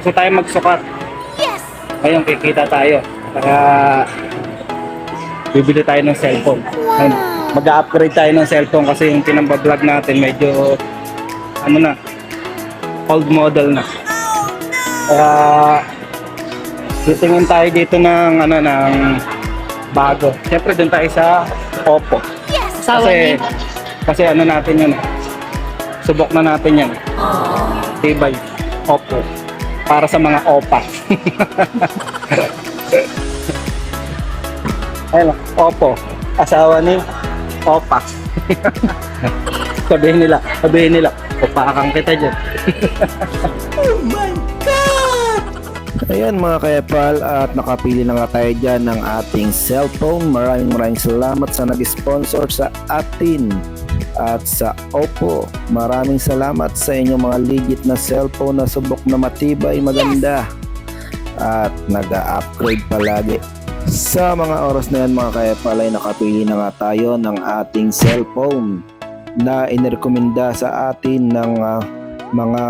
Gusto tayo magsukat. Yes! Ngayon kikita tayo. Kaya bibili tayo ng cellphone. Ngayon, mag-upgrade tayo ng cellphone kasi yung pinambablog natin medyo ano na, old model na. Kaya titingin tayo dito ng ano ng bago. Siyempre doon tayo sa Oppo. Asawa Kasi niya. kasi ano natin yun. Subok na natin yan. Tibay. Oppo. Para sa mga opa. Ayun, Oppo. Asawa ni Opa. Sabihin nila, opakang kita dyan. Ayan mga kayapal, at nakapili na nga tayo dyan ng ating cellphone. Maraming salamat sa nag-sponsor sa atin at sa Oppo. Maraming salamat sa inyong mga legit na cellphone na subok na matibay, maganda at nag-upgrade palagi. Sa mga oras na yan mga kayapal ay nakapili na nga tayo ng ating cellphone na inirekomenda sa atin ng mga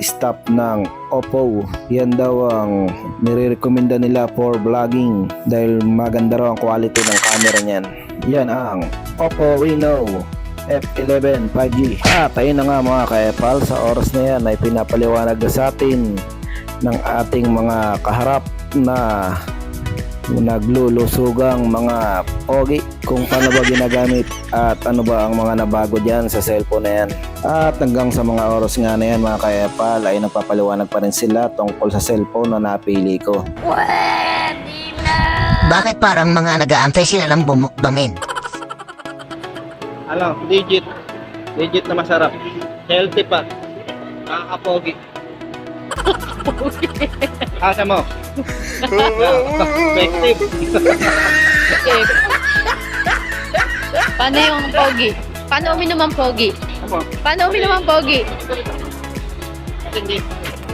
staff ng Oppo. Yan daw ang nire-recommenda nila for vlogging dahil maganda raw ang quality ng camera niyan. Yan ang Oppo Reno F11 5G. At ayun na nga mga kayapal, sa oras na yan ay pinapaliwanag na sa atin ng ating mga kaharap na naglulusugang mga pogi kung paano ba ginagamit at ano ba ang mga nabago dyan sa cellphone na yan. At hanggang sa mga oras nga na yan mga kayapal ay nagpapaliwanag pa rin sila tungkol sa cellphone na napili ko. Pwede na! Bakit parang mga nag-aantay sila ng bumukbamin? Ano, legit. Legit na masarap. Healthy pa. Nakakapogi. Asa mo? Effective. Okay. Paano yung pogi? Paano uminom ang pogi? Ano? Paano uminom ang pogi? Hindi.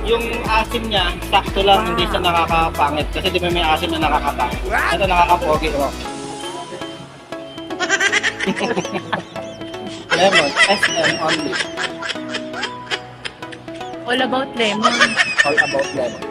Yung asim niya, sakto lang, hindi siya nakakapangit. Kasi di ba may asim na nakakapangit? Ito nakakapogi. Oh. Lemon, SM only. All about lemon. All about lemon.